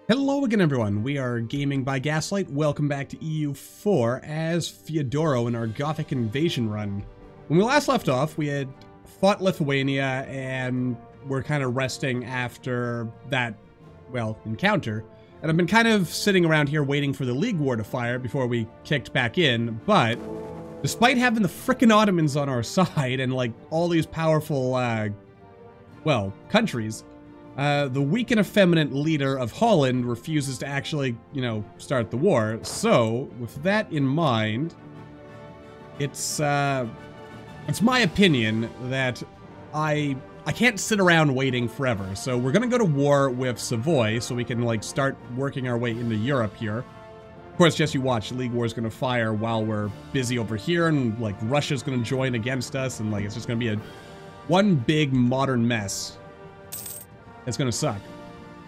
Hello again, everyone. We are Gaming by Gaslight. Welcome back to EU4 as Theodoro in our Gothic invasion run. When we last left off, we had fought Lithuania and we're kind of resting after that, well, encounter. And I've been kind of sitting around here waiting for the League War to fire before we kicked back in, but despite having the frickin' Ottomans on our side and, like, all these powerful, well, countries, the weak and effeminate leader of Holland refuses to actually, start the war. So, with that in mind, it's my opinion that I can't sit around waiting forever. So we're gonna go to war with Savoy so we can, like, start working our way into Europe here. Of course, just you watch, the League War is gonna fire while we're busy over here, and, like, Russia's gonna join against us, and, like, it's just gonna be one big modern mess. It's gonna suck.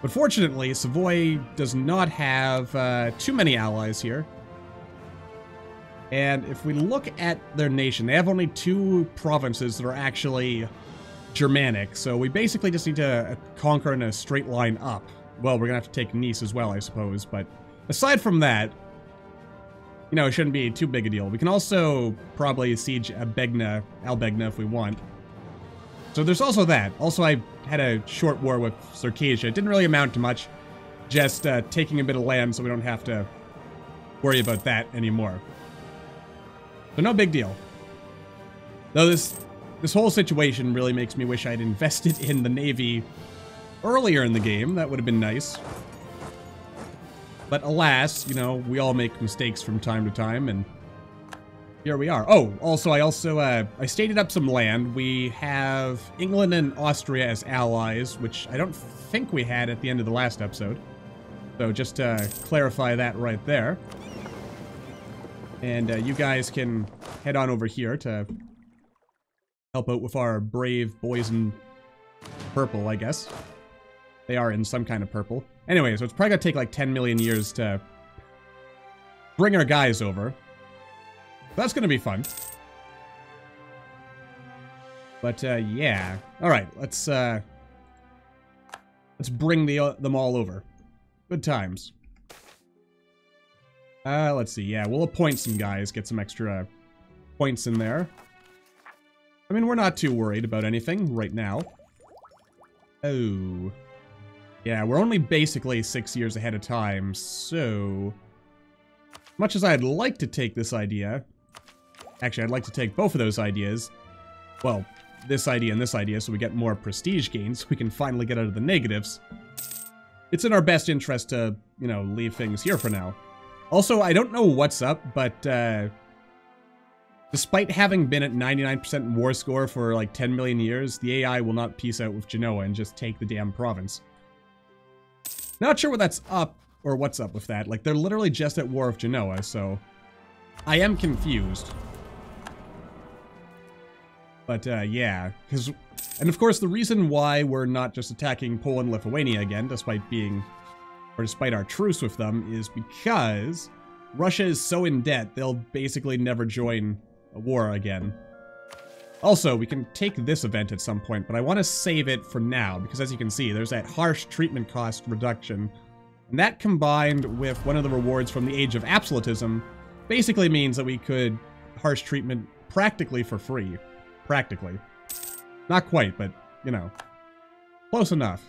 But fortunately, Savoy does not have too many allies here. And if we look at their nation, they have only 2 provinces that are actually Germanic. So we basically just need to conquer in a straight line up. Well, we're gonna have to take Nice as well, I suppose. But aside from that, it shouldn't be too big a deal. We can also probably siege Albegna if we want. So there's also that. Also, I had a short war with Circassia. It didn't really amount to much. Just taking a bit of land so we don't have to worry about that anymore. So no big deal. Though this whole situation really makes me wish I'd invested in the Navy earlier in the game. That would have been nice. But alas, we all make mistakes from time to time, and here we are. Oh, also, I stated up some land. We have England and Austria as allies, which I don't think we had at the end of the last episode. So just to clarify that right there. And you guys can head on over here to help out with our brave boys in purple, I guess. They are in some kind of purple. Anyway, so it's probably gonna take like 10 million years to bring our guys over. That's gonna be fun. But, yeah. Alright, let's bring them all over. Good times. Let's see, yeah, we'll appoint some guys, get some extra points in there. I mean, we're not too worried about anything right now. Oh. Yeah, we're only basically 6 years ahead of time, so much as I'd like to take this idea, actually, I'd like to take both of those ideas. Well, this idea and this idea, so we get more prestige gains. We can finally get out of the negatives. It's in our best interest to, leave things here for now. Also, I don't know what's up, but, despite having been at 99% war score for, like, 10 million years, the AI will not peace out with Genoa and just take the damn province. Not sure what that's up, or what's up with that. Like, they're literally just at war with Genoa, so I am confused. But, yeah, and of course the reason why we're not just attacking Poland and Lithuania again, despite our truce with them, is because Russia is so in debt, they'll basically never join a war again. Also, we can take this event at some point, but I want to save it for now, because as you can see, there's that harsh treatment cost reduction, and that combined with one of the rewards from the Age of Absolutism basically means that we could harsh treatment practically for free. Practically. Not quite, but, close enough.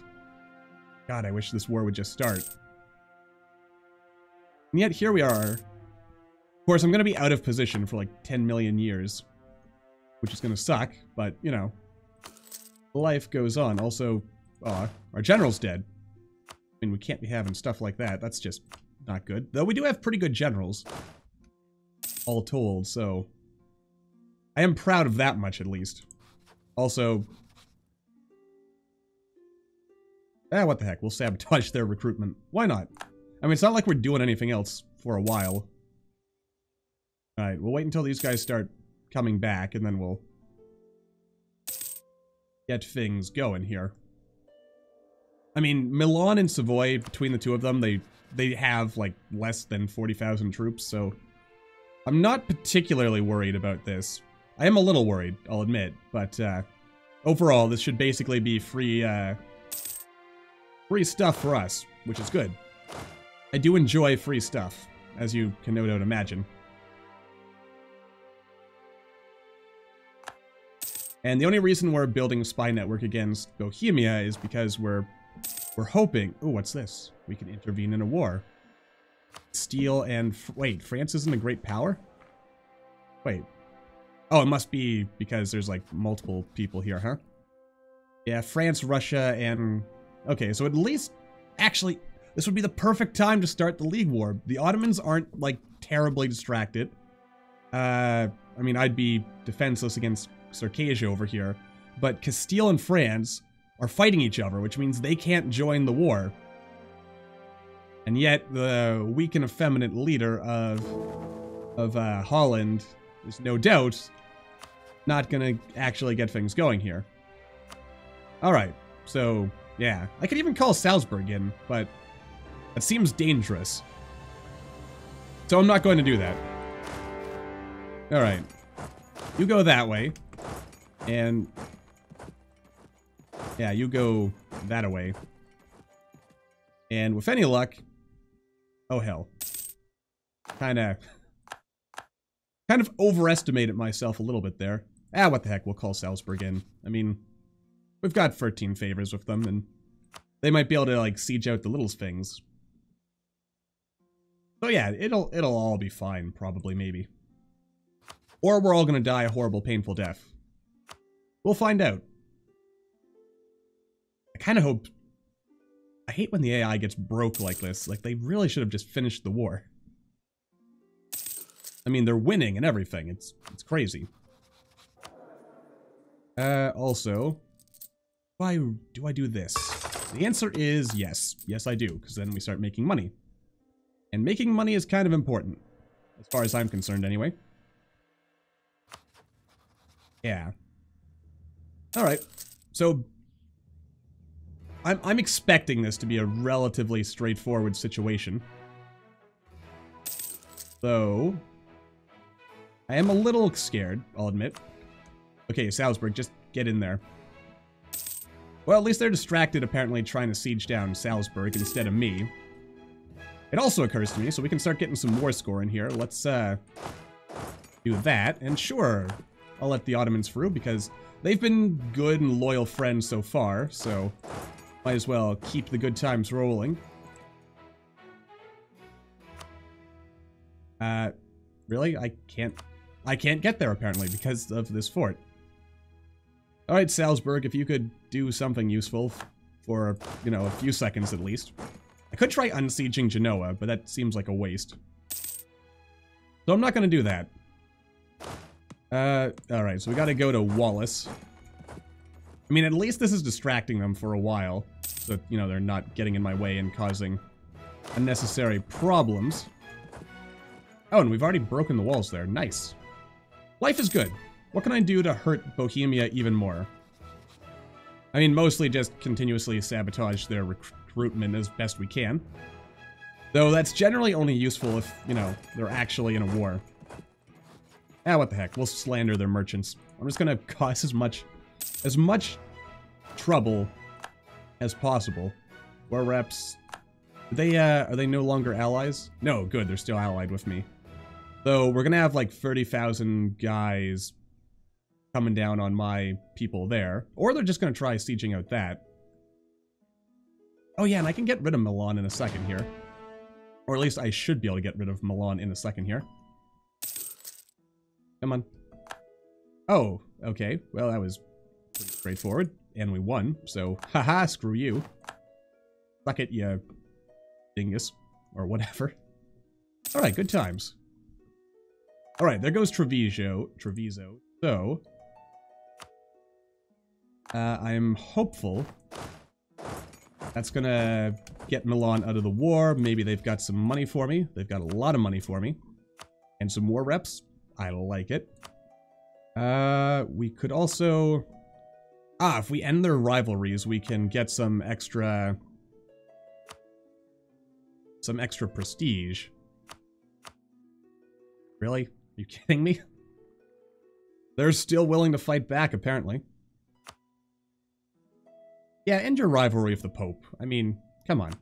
God, I wish this war would just start. And yet, here we are. Of course, I'm going to be out of position for, like, 10 million years. Which is going to suck, but, life goes on. Also, our general's dead. I mean, we can't be having stuff like that. That's just not good. Though we do have pretty good generals. All told, so I am proud of that much, at least. Also, what the heck, we'll sabotage their recruitment. Why not? I mean, it's not like we're doing anything else for a while. Alright, we'll wait until these guys start coming back, and then we'll get things going here. I mean, Milan and Savoy, between the two of them, they have, like, less than 40,000 troops, so I'm not particularly worried about this. I am a little worried, I'll admit, but overall, this should basically be free stuff for us, which is good. I do enjoy free stuff, as you can no doubt imagine. And the only reason we're building a spy network against Bohemia is because we're hoping... Oh, what's this? We can intervene in a war. Steal and... Wait, France isn't a great power? Wait. Oh, it must be because there's, like, multiple people here, huh? Yeah, France, Russia, and... Okay, so at least... Actually, this would be the perfect time to start the League War. The Ottomans aren't, like, terribly distracted. I mean, I'd be defenseless against Circassia over here. But Castile and France are fighting each other, which means they can't join the war. And yet, the weak and effeminate leader of Holland is no doubt not gonna actually get things going here. Alright, so, yeah. I could even call Salzburg in, but that seems dangerous. So I'm not going to do that. Alright. You go that way. And... yeah, you go that way. And with any luck... Oh, hell. Kind of overestimated myself a little bit there. Ah, what the heck, we'll call Salzburg in. I mean, we've got 13 favors with them, and they might be able to, like, siege out the little things. So yeah, it'll all be fine, probably, maybe. Or we're all gonna die a horrible, painful death. We'll find out. I kind of hope... I hate when the AI gets broke like this. Like, they really should have just finished the war. I mean, they're winning and everything. It's crazy. Also... Why do I do this? The answer is yes. Yes, I do, because then we start making money. And making money is kind of important. As far as I'm concerned, anyway. Yeah. Alright. So... I'm expecting this to be a relatively straightforward situation. Though... I am a little scared, I'll admit. Okay, Salzburg, just get in there. Well, at least they're distracted, apparently, trying to siege down Salzburg instead of me. It also occurs to me, so we can start getting some war score in here. Let's, do that. And sure, I'll let the Ottomans through, because they've been good and loyal friends so far, so... might as well keep the good times rolling. Really? I can't get there, apparently, because of this fort. Alright, Salzburg, if you could do something useful for, you know, a few seconds at least. I could try unsieging Genoa, but that seems like a waste. So I'm not gonna do that. Alright, so we gotta go to Wallace. I mean, at least this is distracting them for a while. So, you know, they're not getting in my way and causing unnecessary problems. Oh, and we've already broken the walls there. Nice. Life is good. What can I do to hurt Bohemia even more? I mean, mostly just continuously sabotage their recruitment as best we can. Though that's generally only useful if, you know, they're actually in a war. Ah, what the heck. We'll slander their merchants. I'm just gonna cause as much trouble as possible. War reps. Are they no longer allies? No, good, they're still allied with me. Though we're gonna have like 30,000 guys coming down on my people there. Or they're just gonna try sieging out that. Oh yeah, and I can get rid of Milan in a second here. Or at least I should be able to get rid of Milan in a second here. Come on. Oh, okay. Well, that was pretty straightforward. And we won, so haha, screw you. Suck it, you dingus. Or whatever. Alright, good times. Alright, there goes Treviso. So... I'm hopeful that's gonna get Milan out of the war. Maybe they've got some money for me. They've got a lot of money for me. And some war reps. I like it. We could also... Ah, if we end their rivalries, we can get some extra prestige. Really? Are you kidding me? They're still willing to fight back, apparently. Yeah, end your rivalry with the Pope. I mean, come on.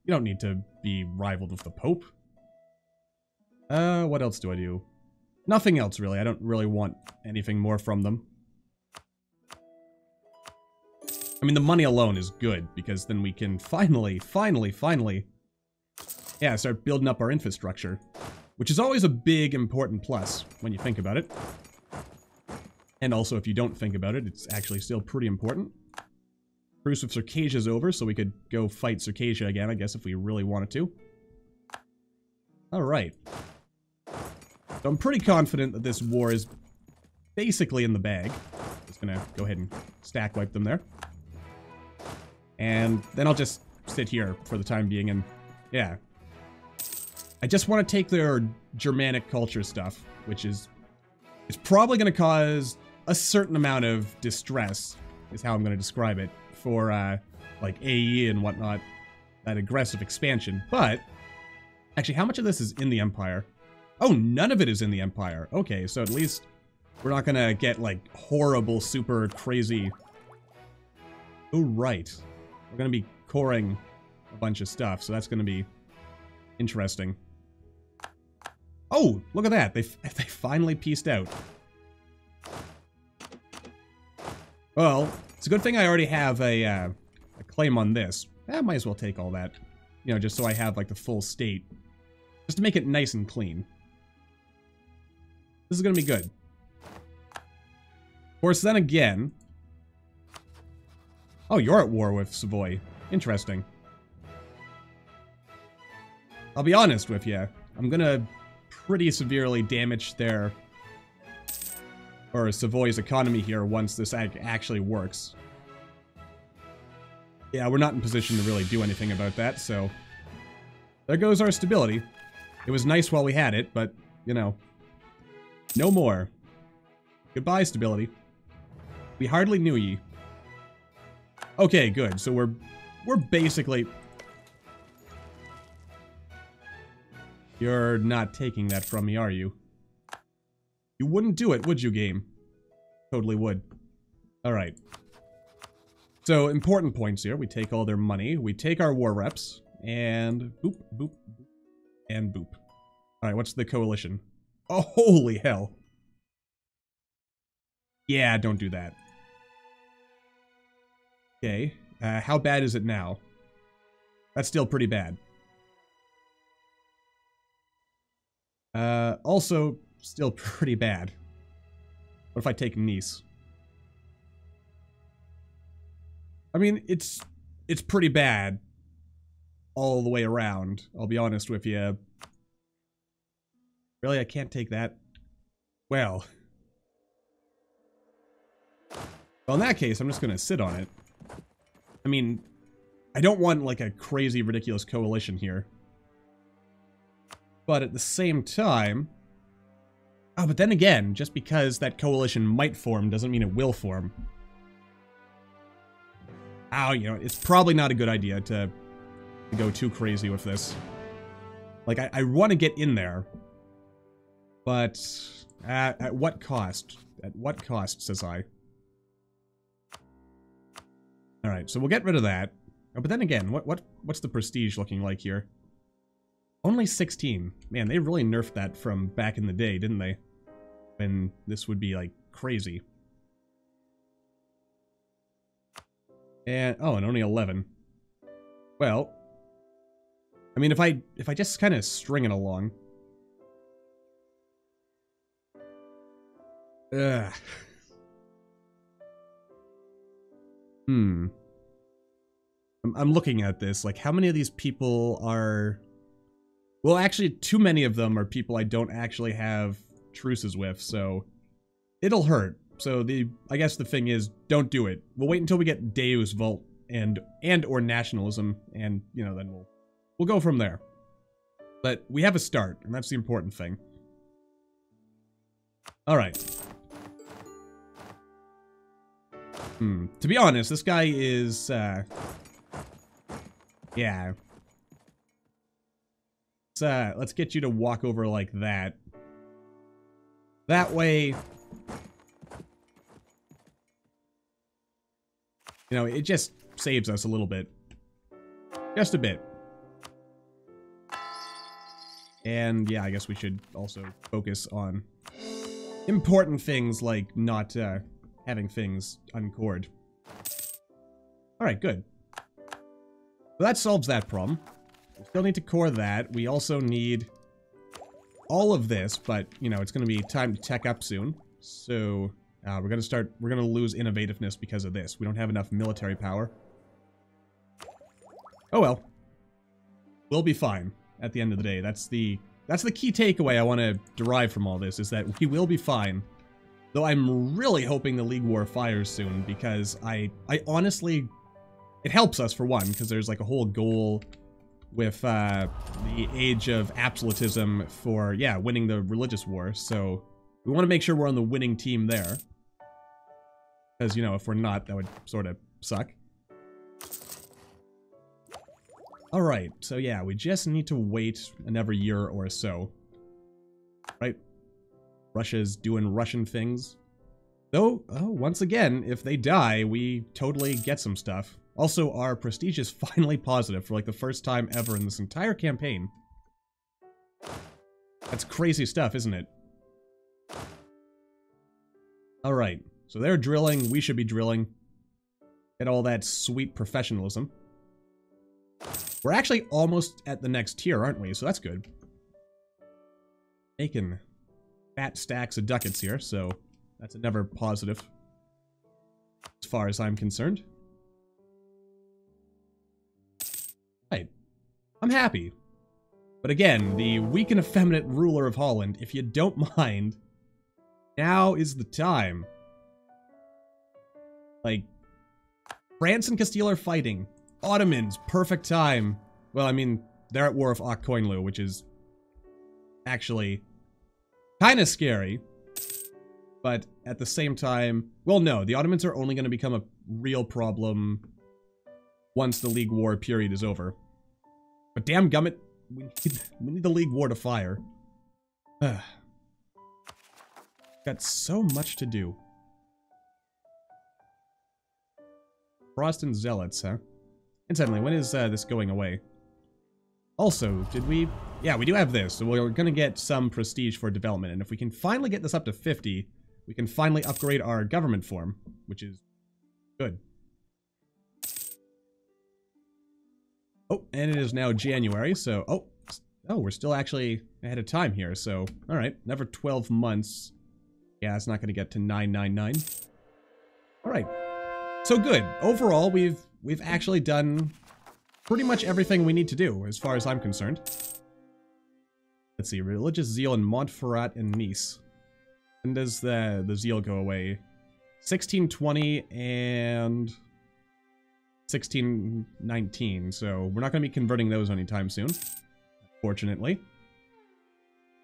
You don't need to be rivaled with the Pope. What else do I do? Nothing else, really. I don't really want anything more from them. I mean, the money alone is good, because then we can finally, yeah, start building up our infrastructure. Which is always a big, important plus, when you think about it. And also, if you don't think about it, it's actually still pretty important. Truce with Circassia's over, so we could go fight Circassia again, I guess, if we really wanted to. Alright. So I'm pretty confident that this war is basically in the bag. Just gonna go ahead and stack wipe them there. And then I'll just sit here for the time being and, yeah. I just want to take their Germanic culture stuff, which is... It's probably going to cause a certain amount of distress, is how I'm going to describe it, for, like, AE and whatnot, that aggressive expansion. But, actually, how much of this is in the Empire? Oh, none of it is in the Empire. Okay, so at least we're not going to get, like, horrible, super crazy... Oh, right. We're going to be coring a bunch of stuff, so that's going to be interesting. Oh, look at that. They finally pieced out. Well, it's a good thing I already have a claim on this. I might as well take all that. You know, just so I have, like, the full state. Just to make it nice and clean. This is going to be good. Of course, then again... Oh, you're at war with Savoy. Interesting. I'll be honest with you. I'm gonna pretty severely damage their... or Savoy's economy here once this actually works. Yeah, we're not in position to really do anything about that, so... There goes our stability. It was nice while we had it, but, you know... No more. Goodbye, stability. We hardly knew ye. Okay, good. So we're basically... You're not taking that from me, are you? You wouldn't do it, would you, game? Totally would. Alright. So, important points here. We take all their money. We take our war reps. And boop, boop, boop, and boop. Alright, what's the coalition? Oh, holy hell. Yeah, don't do that. Okay, how bad is it now? That's still pretty bad. Also, still pretty bad. What if I take Nice? I mean, it's pretty bad all the way around, I'll be honest with you. Really, I can't take that? Well, in that case, I'm just gonna sit on it. I mean, I don't want, like, a crazy, ridiculous coalition here. But at the same time... Oh, but then again, just because that coalition might form doesn't mean it will form. Oh, you know, it's probably not a good idea to go too crazy with this. Like, I want to get in there. But, at what cost? At what cost, says I. Alright, so we'll get rid of that. Oh, but then again, what's the prestige looking like here? Only 16. Man, they really nerfed that from back in the day, didn't they? When this would be, like, crazy. And, oh, and only 11. Well, I mean, if I just kind of string it along. Ugh. I'm looking at this, like, how many of these people are... Well, actually, too many of them are people I don't actually have truces with, so... It'll hurt. So, I guess the thing is, don't do it. We'll wait until we get Deus Vult and or nationalism, and, you know, then we'll go from there. But we have a start, and that's the important thing. Alright. To be honest, this guy is, yeah. Let's get you to walk over like that. That way, you know, it just saves us a little bit. Just a bit. And yeah, I guess we should also focus on important things like not having things uncored. Alright, good. So that solves that problem. We still need to core that. We also need all of this, but, you know, it's going to be time to tech up soon. So, we're going to lose innovativeness because of this. We don't have enough military power. Oh well. We'll be fine at the end of the day. That's the key takeaway I want to derive from all this, is that we will be fine. Though I'm really hoping the League War fires soon, because I honestly... It helps us, for one, because there's like a whole goal with the age of absolutism for, yeah, winning the religious war. So we want to make sure we're on the winning team there. Because, you know, if we're not, that would sort of suck. Alright, so yeah, we just need to wait another year or so. Right? Russia's doing Russian things. Though, oh, once again, if they die, we totally get some stuff. Also, our prestige is finally positive for like the first time ever in this entire campaign. That's crazy stuff, isn't it? Alright, so they're drilling, we should be drilling. Get all that sweet professionalism. We're actually almost at the next tier, aren't we? So that's good. Making fat stacks of ducats here, so that's another positive as far as I'm concerned. Right. I'm happy. But again, the weak and effeminate ruler of Holland, if you don't mind, now is the time. Like, France and Castile are fighting. Ottomans, perfect time. Well, I mean, they're at war with Akkoinlu, which is actually kind of scary. But at the same time, well, no, the Ottomans are only going to become a real problem once the League War period is over. But damn gummit, we need the League War to fire. Got so much to do. Protestant zealots, huh? Incidentally, when is this going away? Also, did we... Yeah, we do have this, so we're gonna get some prestige for development, and if we can finally get this up to 50, we can finally upgrade our government form, which is good. Oh, and it is now January, so... Oh, we're still actually ahead of time here, so... Alright, another 12 months. Yeah, it's not gonna get to 999. Alright. So good. Overall, we've actually done pretty much everything we need to do, as far as I'm concerned. Let's see, religious zeal in Montferrat and Nice. When does the zeal go away? 1620 and 1619, so we're not going to be converting those anytime soon, fortunately.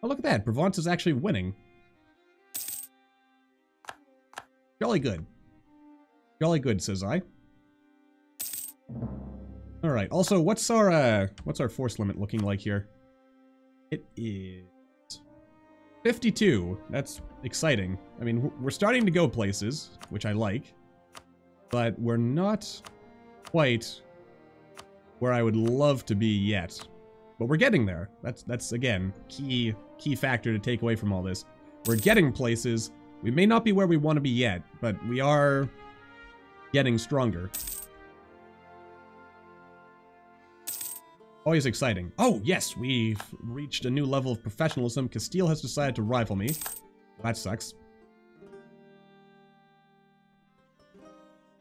Oh, look at that, Provence is actually winning. Jolly good. Jolly good, says I. Alright, also, what's our force limit looking like here? It is 52. That's exciting. I mean, we're starting to go places, which I like, but we're not quite where I would love to be yet. But we're getting there. That's again, key factor to take away from all this. We're getting places. We may not be where we want to be yet, but we are getting stronger. Always exciting. Oh, yes, we've reached a new level of professionalism. Castile has decided to rival me. That sucks.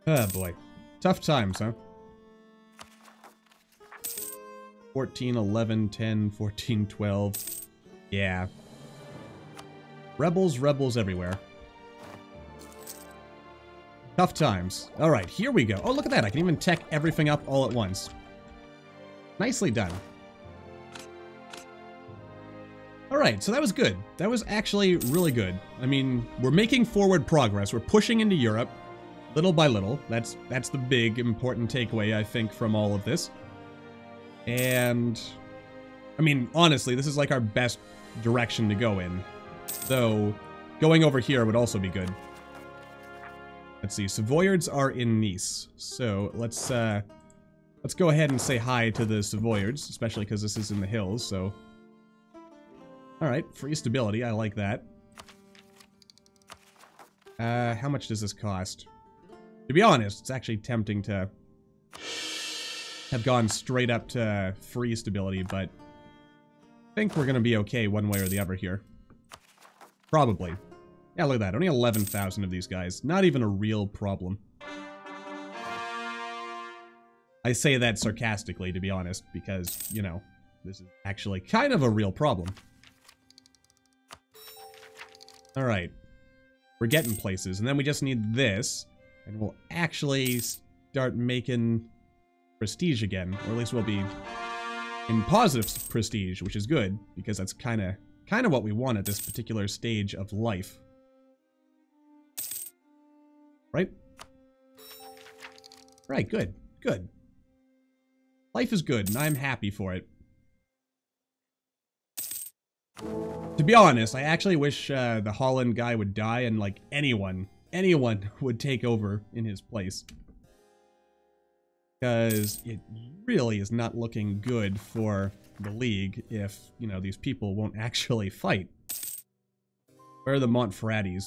Oh, boy. Tough times, huh? 14, 11, 10, 14, 12. Yeah. Rebels everywhere. Tough times. Alright, here we go. Oh, look at that. I can even tech everything up all at once. Nicely done. Alright, so that was good. That was actually really good. I mean, we're making forward progress. We're pushing into Europe, little by little. That's the big, important takeaway, I think, from all of this. And, I mean, honestly, this is like our best direction to go in. Though, going over here would also be good. Let's see, Savoyards are in Nice. So, let's go ahead and say hi to the Savoyards, especially because this is in the hills, so... Alright, free stability, I like that. How much does this cost? To be honest, it's actually tempting to have gone straight up to free stability, but I think we're gonna be okay one way or the other here. Probably. Yeah, look at that. Only 11,000 of these guys. Not even a real problem. I say that sarcastically, to be honest, because, you know, this is actually kind of a real problem. Alright. We're getting places, and then we just need this, and we'll actually start making prestige again, or at least we'll be in positive prestige, which is good, because that's kind of what we want at this particular stage of life. Right? Right, good, good. Life is good, and I'm happy for it. To be honest, I actually wish the Holland guy would die and, like, anyone would take over in his place. Because it really is not looking good for the League if, you know, these people won't actually fight. Where are the Montferratis?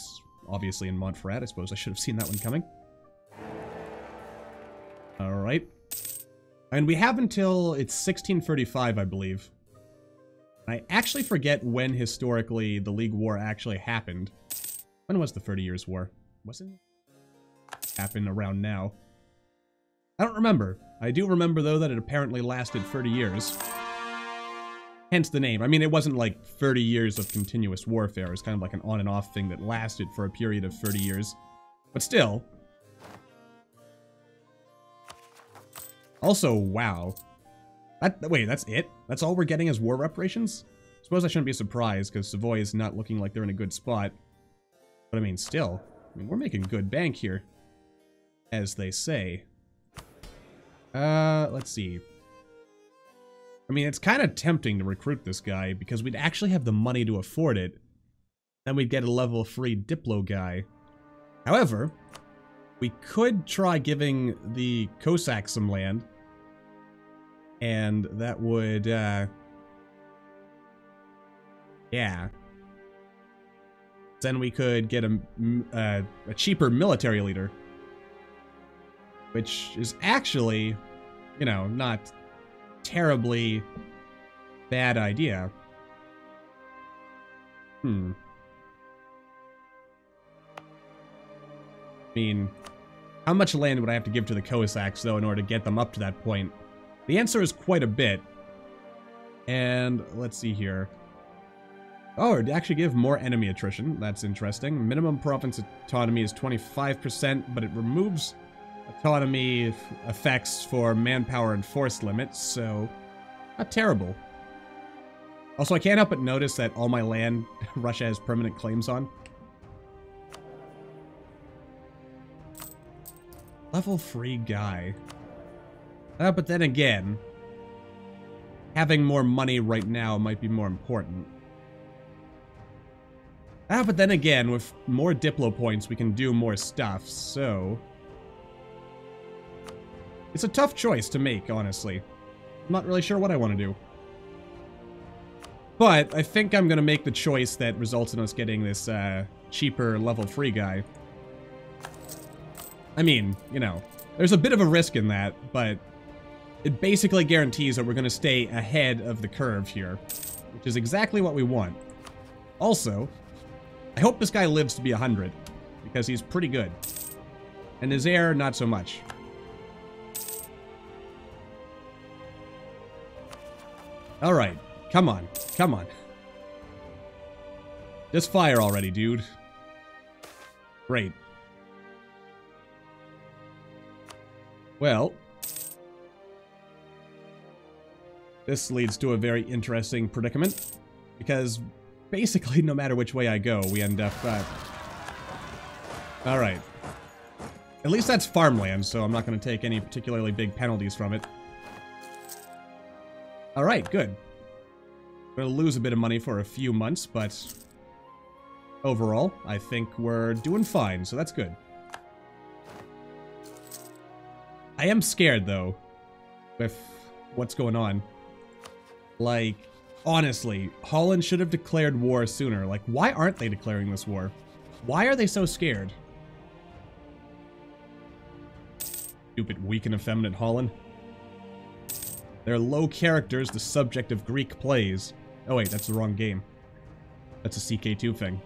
Obviously in Montferrat, I suppose I should have seen that one coming. Alright. And we have until, it's 1635, I believe. I actually forget when historically the League War actually happened. When was the 30 Years' War? Wasn't it? Happened around now. I don't remember. I do remember, though, that it apparently lasted 30 years. Hence the name. I mean, it wasn't like 30 years of continuous warfare. It was kind of like an on and off thing that lasted for a period of 30 years. But still. Also, wow. Wait, that's it? That's all we're getting as war reparations? Suppose I shouldn't be surprised, because Savoy is not looking like they're in a good spot. But I mean, still. I mean, we're making good bank here. As they say. Let's see. I mean, it's kind of tempting to recruit this guy, because we'd actually have the money to afford it. Then we'd get a level 3 Diplo guy. However, we could try giving the Cossacks some land. And that would, yeah. Then we could get a cheaper military leader. Which is actually, you know, not terribly bad idea. I mean, how much land would I have to give to the Cossacks, though, in order to get them up to that point? The answer is quite a bit. And let's see here. Oh, it'd actually give more enemy attrition. That's interesting. Minimum province autonomy is 25%, but it removes autonomy effects for manpower and force limits, so not terrible. Also, I can't help but notice that all my land Russia has permanent claims on. Level 3 guy. But then again, having more money right now might be more important. But then again, with more Diplo points, we can do more stuff, so... It's a tough choice to make, honestly. I'm not really sure what I want to do. But I think I'm going to make the choice that results in us getting this cheaper level 3 guy. I mean, you know, there's a bit of a risk in that, but it basically guarantees that we're going to stay ahead of the curve here, which is exactly what we want. Also, I hope this guy lives to be 100, because he's pretty good. And his heir, not so much. Alright, come on, come on. Just fire already, dude. Great. Well, this leads to a very interesting predicament, because basically no matter which way I go, we end up, Alright. At least that's farmland, so I'm not going to take any particularly big penalties from it. Alright, good. We'll lose a bit of money for a few months, but overall, I think we're doing fine, so that's good. I am scared, though, with what's going on. Like, Honestly, Holland should have declared war sooner. Like, why aren't they declaring this war? Why are they so scared? Stupid, weak, and effeminate Holland. They're low characters, the subject of Greek plays. Oh wait, that's the wrong game. That's a CK2 thing.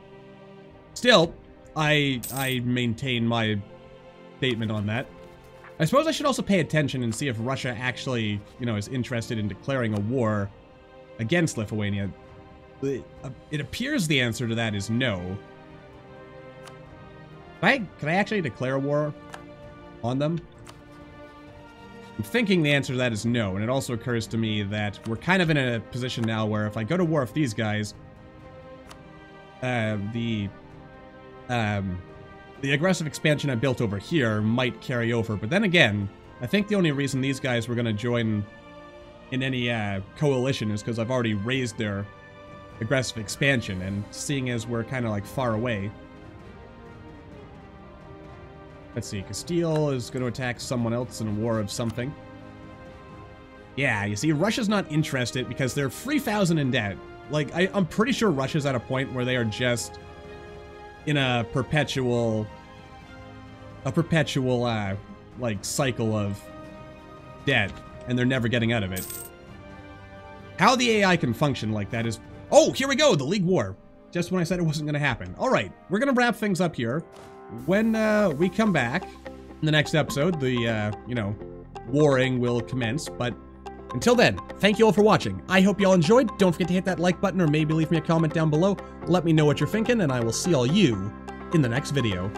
Still, I maintain my statement on that. I suppose I should also pay attention and see if Russia actually, you know, is interested in declaring a war against Lithuania. It appears the answer to that is no. Can I actually declare a war on them? I'm thinking the answer to that is no, and it also occurs to me that we're kind of in a position now where if I go to war with these guys, the aggressive expansion I built over here might carry over. But then again, I think the only reason these guys were going to join in any coalition is because I've already raised their aggressive expansion, and seeing as we're kind of like far away. Let's see, Castile is going to attack someone else in a war of something. Yeah, you see, Russia's not interested because they're 3,000 in debt. Like, I'm pretty sure Russia's at a point where they are just in a perpetual, like, cycle of debt, and they're never getting out of it. How the AI can function like that is... Oh, here we go, the League War. Just when I said it wasn't going to happen. All right, we're going to wrap things up here. When we come back in the next episode, the, you know, warring will commence. But until then, thank you all for watching. I hope you all enjoyed. Don't forget to hit that like button or maybe leave me a comment down below. Let me know what you're thinking, and I will see all you in the next video.